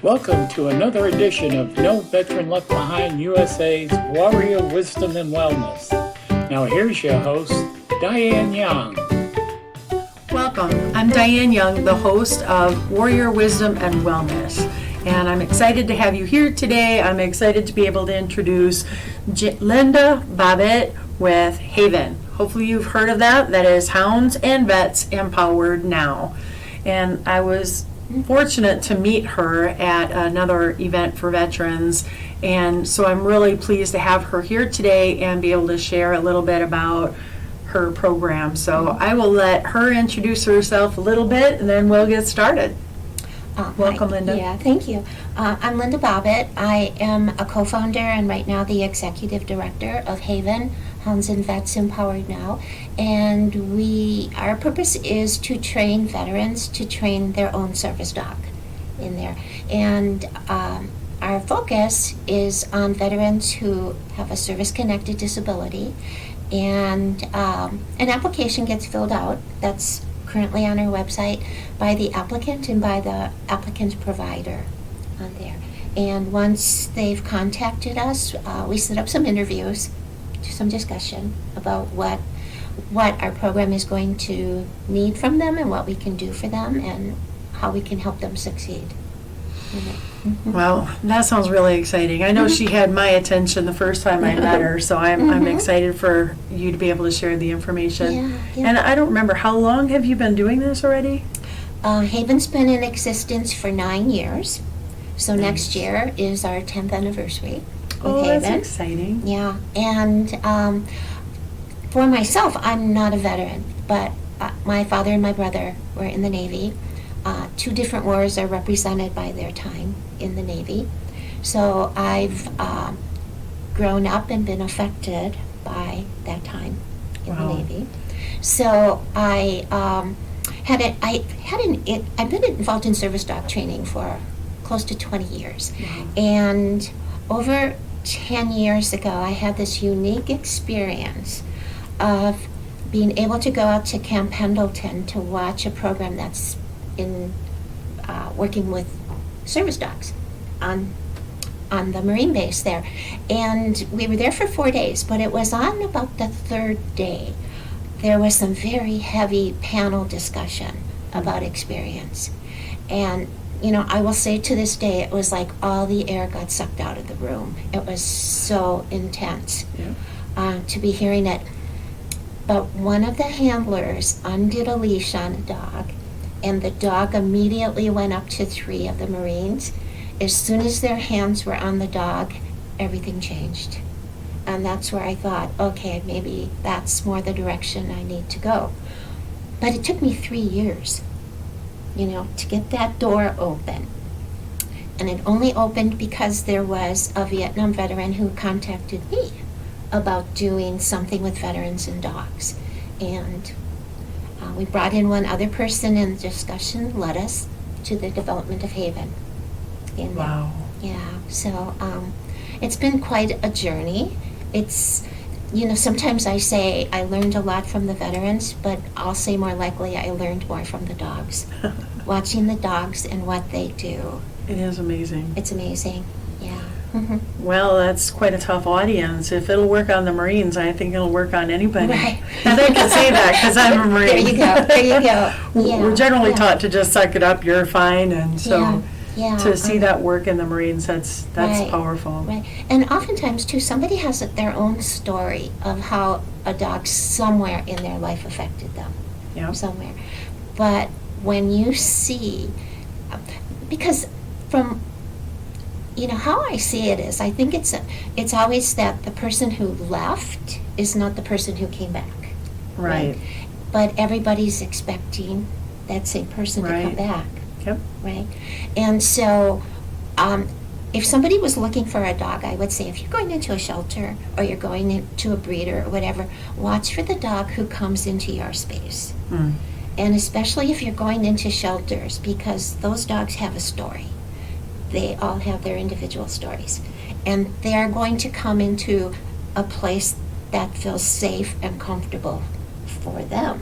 Welcome to another edition of No Veteran Left Behind USA's Warrior Wisdom and Wellness. Now here's your host, Diane Young. Welcome. I'm Diane Young, the host of Warrior Wisdom and Wellness. And I'm excited to have you here today. I'm excited to be able to introduce Linda Bobot with Haven. Hopefully you've heard of that. That is Hounds and Vets Empowered Now. And I was fortunate to meet her at another event for veterans, and so I'm really pleased to have her here today and be able to share a little bit about her program. So I will let her introduce herself a little bit and then we'll get started. Welcome, Linda. Yeah, thank you. I'm Linda Bobot. I am a co-founder and right now the executive director of Haven, Hounds and Vets Empowered Now. And our purpose is to train veterans to train their own service dog in there. And our focus is on veterans who have a service-connected disability. And an application gets filled out that's currently on our website by the applicant and by the applicant's provider on there. And once they've contacted us, we set up some interviews, some discussion about what our program is going to need from them and what we can do for them and how we can help them succeed. Mm-hmm. Well, that sounds really exciting. I know she had my attention the first time I met her, so I'm excited for you to be able to share the information. Yeah. And I don't remember, how long have you been doing this already? Haven's been in existence for 9 years, so next year is our 10th anniversary with Haven. That's exciting. Yeah, and for myself, I'm not a veteran, but my father and my brother were in the Navy. 2 different wars are represented by their time in the Navy. So I've grown up and been affected by that time in the Navy. So I've been involved in service dog training for close to 20 years. Wow. And over 10 years ago, I had this unique experience of being able to go out to Camp Pendleton to watch a program that's in working with service dogs on the Marine base there. And we were there for 4 days, but it was on about the 3rd day. There was some very heavy panel discussion about experience. And, you know, I will say to this day, it was like all the air got sucked out of the room. It was so intense to be hearing it. But one of the handlers undid a leash on a dog, and the dog immediately went up to 3 of the Marines. As soon as their hands were on the dog, everything changed. And that's where I thought, okay, maybe that's more the direction I need to go. But it took me 3 years, to get that door open. And it only opened because there was a Vietnam veteran who contacted me about doing something with veterans and dogs. And we brought in one other person, and the discussion led us to the development of Haven. And Wow. So it's been quite a journey. It's, sometimes I say I learned a lot from the veterans, but I'll say more likely I learned more from the dogs. Watching the dogs and what they do. It is amazing. It's amazing, yeah. Well, that's quite a tough audience. If it'll work on the Marines, I think it'll work on anybody. Right. And I can say that because I'm a Marine. There you go. Yeah. We're generally taught to just suck it up, you're fine, and so to see Yeah. that work in the Marines, that's Right. powerful. Right, and oftentimes too, somebody has their own story of how a dog somewhere in their life affected them. Yeah. Somewhere. But when you see, because from, how I see it is, I think it's always that the person who left is not the person who came back. Right. But everybody's expecting that same person to come Right. back. Yep. Right? And so, if somebody was looking for a dog, I would say if you're going into a shelter or you're going into a breeder or whatever, watch for the dog who comes into your space. Mm. And especially if you're going into shelters, because those dogs have a story. They all have their individual stories. And they are going to come into a place that feels safe and comfortable for them.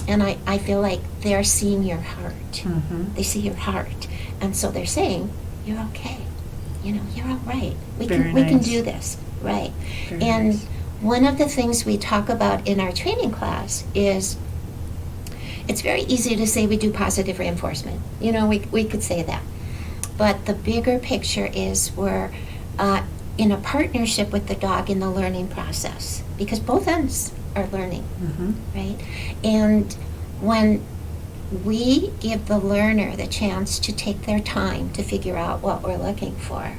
And I feel like they're seeing your heart. Mhm. They see your heart. And so they're saying, you're okay. You know, you're all right. We Very can nice. do this. Right. Very And nice. one of the things we talk about in our training class is it's very easy to say we do positive reinforcement. You know, we could say that. But the bigger picture is we're in a partnership with the dog in the learning process, because both ends are learning, Mhm. right? And when we give the learner the chance to take their time to figure out what we're looking for,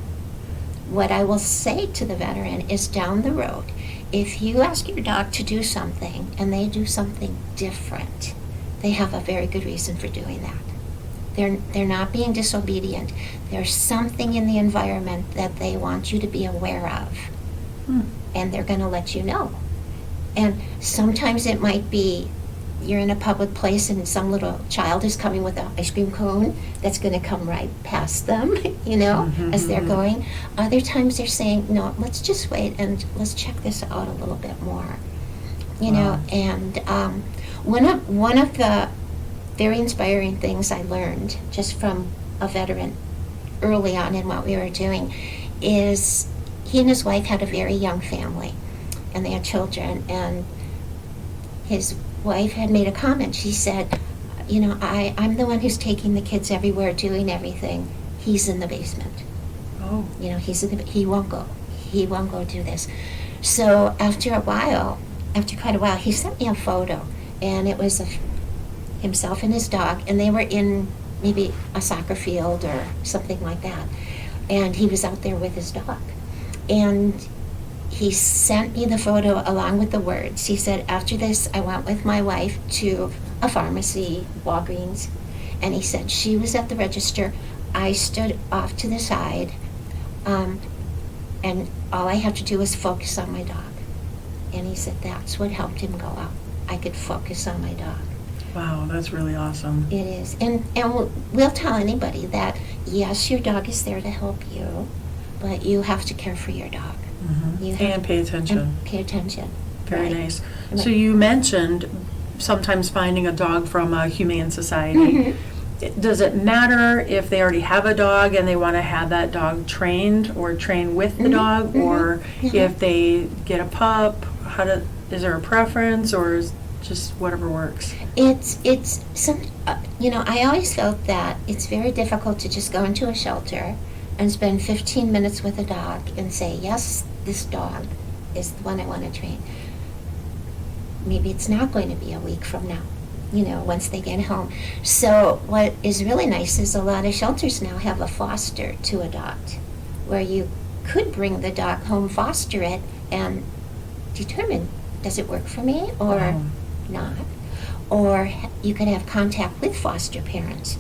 what I will say to the veteran is, down the road, if you ask your dog to do something and they do something different, they have a very good reason for doing that. They're not being disobedient. There's something in the environment that they want you to be aware of, and they're going to let you know. And sometimes it might be you're in a public place and some little child is coming with an ice cream cone that's going to come right past them, you know, as they're going. Other times they're saying, no, let's just wait and let's check this out a little bit more, you know. And one of the very inspiring things I learned just from a veteran early on in what we were doing is he and his wife had a very young family, and they had children, and his wife had made a comment. She said, you know, I'm the one who's taking the kids everywhere, doing everything. He's in the basement. Oh. You know, he won't go. He won't go do this. So after quite a while, he sent me a photo, and it was of himself and his dog, and they were in maybe a soccer field or something like that. And he was out there with his dog. And he sent me the photo along with the words. He said, after this, I went with my wife to a pharmacy, Walgreens, and he said, she was at the register. I stood off to the side, and all I had to do was focus on my dog. And he said that's what helped him go out. I could focus on my dog. Wow, that's really awesome. It is. And we'll tell anybody that, yes, your dog is there to help you, but you have to care for your dog. You have And pay attention. And pay attention. Very Right. nice. Right. So you mentioned sometimes finding a dog from a humane society. Does it matter if they already have a dog and they want to have that dog trained or train with the dog, or if they get a pup? Is there a preference, or is just whatever works? It's some, you know, I always felt that it's very difficult to just go into a shelter and spend 15 minutes with a dog and say, yes, this dog is the one I want to train. Maybe it's not going to be a week from now, you know, once they get home. So what is really nice is a lot of shelters now have a foster to adopt, where you could bring the dog home, foster it, and determine, does it work for me or not? Or you could have contact with foster parents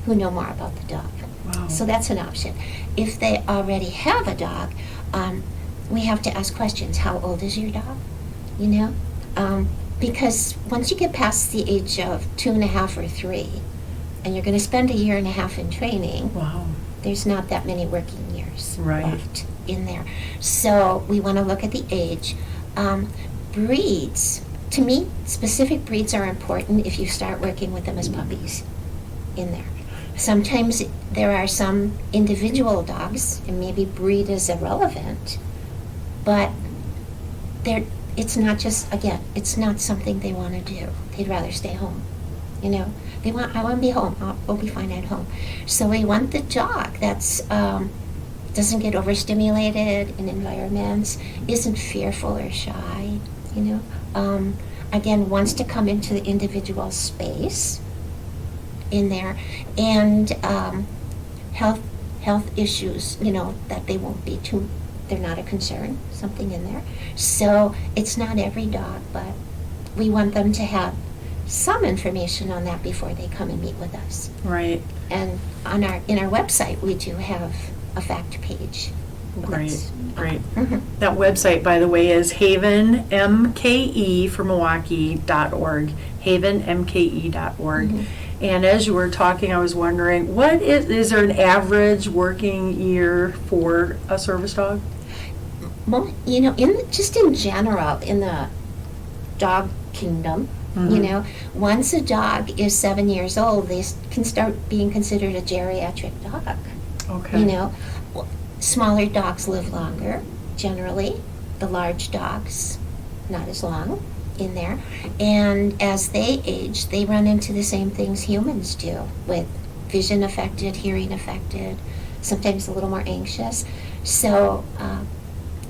who know more about the dog. Wow. So that's an option. If they already have a dog, we have to ask questions. How old is your dog? You know? Because once you get past the age of 2.5 or 3, and you're going to spend 1.5 years in training, Wow. there's not that many working years Right. left in there. So we want to look at the age. Breeds, to me, specific breeds are important if you start working with them as puppies in there. Sometimes there are some individual dogs, and maybe breed is irrelevant, but it's not just, again, it's not something they want to do. They'd rather stay home, you know. I want to be home. We'll be fine at home. So we want the dog that's doesn't get overstimulated in environments, isn't fearful or shy, you know. Again, wants to come into the individual space in there, and health issues, you know, that they won't be too, they're not a concern, something in there. So it's not every dog, but we want them to have some information on that before they come and meet with us. Right. And in our website, we do have a fact page. Great, great. Mhm. That website, by the way, is havenmke for Milwaukee.org, havenmke.org. And as you were talking, I was wondering, what is there an average working year for a service dog? Well, you know, just in general, in the dog kingdom, You know, once a dog is 7 years old, they can start being considered a geriatric dog. Okay. You know, smaller dogs live longer, generally. The large dogs, not as long in there. And as they age, they run into the same things humans do, with vision affected, hearing affected, sometimes a little more anxious. So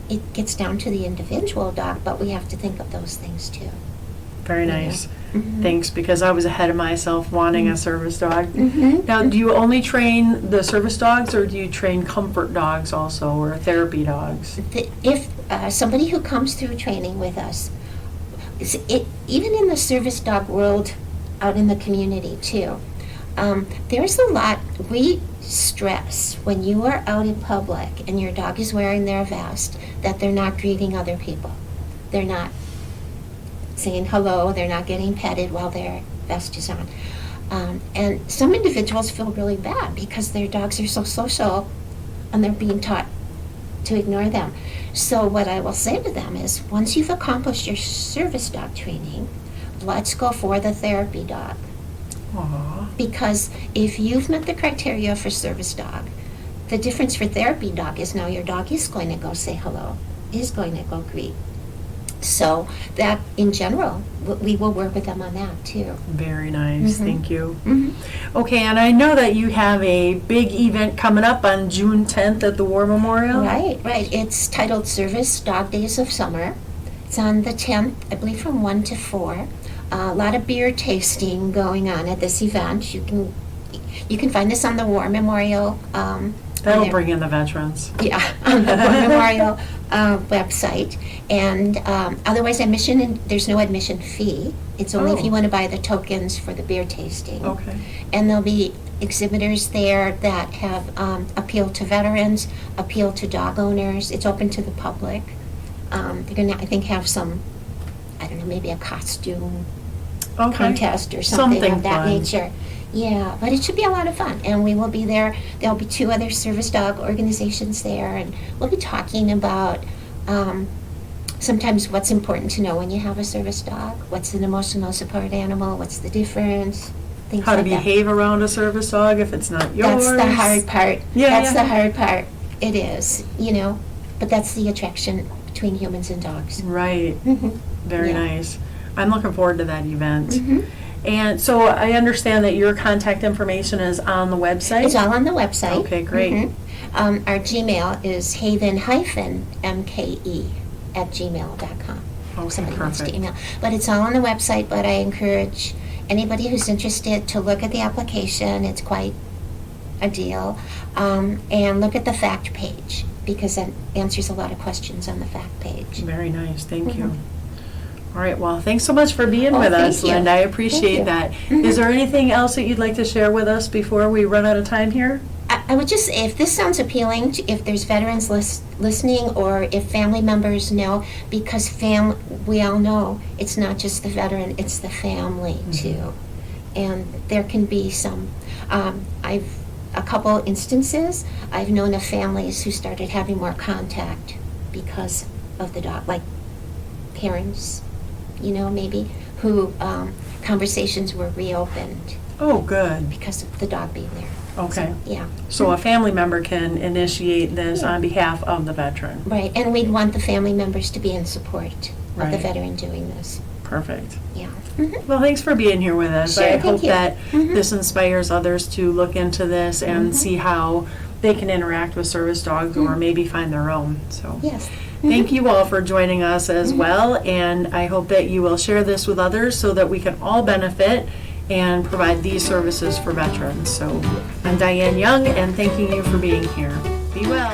it gets down to the individual dog, but we have to think of those things too. Very nice. Mhm. Thanks, because I was ahead of myself wanting a service dog. Mhm. Now, do you only train the service dogs, or do you train comfort dogs also, or therapy dogs? If somebody who comes through training with us, even in the service dog world, out in the community too, there's a lot we stress when you are out in public and your dog is wearing their vest, that they're not greeting other people. They're not saying hello, they're not getting petted while their vest is on. And some individuals feel really bad because their dogs are so social and they're being taught to ignore them. So what I will say to them is, once you've accomplished your service dog training, let's go for the therapy dog. Aww. Because if you've met the criteria for service dog, the difference for therapy dog is now your dog is going to go say hello, is going to go greet. So that, in general, we will work with them on that too. Very nice. Mhm. Thank you. Mhm. Okay, and I know that you have a big event coming up on June 10th at the War Memorial. Right. It's titled Service Dog Days of Summer. It's on the 10th, I believe, from 1 to 4. A lot of beer tasting going on at this event. You can find this on the War Memorial. That'll bring in the veterans. Yeah, on the War Memorial website. And otherwise, there's no admission fee. It's only if you want to buy the tokens for the beer tasting. Okay. And there'll be exhibitors there that have appeal to veterans, appeal to dog owners. It's open to the public. They're going to, I think, have some, I don't know, maybe a costume contest or something of that fun. nature. Yeah, but it should be a lot of fun, and we will be there. There'll be 2 other service dog organizations there, and we'll be talking about sometimes what's important to know when you have a service dog, what's an emotional support animal, what's the difference, things How to like that. behave around a service dog if it's not yours. That's the hard part. Yeah, That's yeah. the hard part. It is, but that's the attraction between humans and dogs. Right. Mhm. Very Yeah. nice. I'm looking forward to that event. Mhm. And so I understand that your contact information is on the website? It's all on the website. Okay, great. Mhm. Our Gmail is haven-mke@gmail.com. Okay, Somebody wants to perfect. email. But it's all on the website, but I encourage anybody who's interested to look at the application. It's quite a deal. And look at the fact page, because that answers a lot of questions on the fact page. Very nice, thank you. Mhm. All right, well, thanks so much for being Oh, with thank us, you. Linda. I Thank appreciate you. that. Mhm. Is there anything else that you'd like to share with us before we run out of time here? I would just say, if this sounds appealing, if there's veterans listening, or if family members know, because we all know it's not just the veteran, it's the family too. And there can be some, a couple instances, I've known of families who started having more contact because of the dog, like parents, maybe, who conversations were reopened Oh, good. because of the dog being there. Okay. So, yeah. So a family member can initiate this Yeah. on behalf of the veteran. Right, and we'd want the family members to be in support of the Right. veteran doing this. Perfect. Yeah. Mhm. Well, thanks for being here with us. Sure, I thank hope you. that Mhm. this inspires others to look into this and Mhm. see how they can interact with service dogs or maybe find their own. So Yes. thank you all for joining us as Mhm. well, and I hope that you will share this with others so that we can all benefit and provide these services for veterans. So I'm Diane Young, and thanking you for being here. Be well.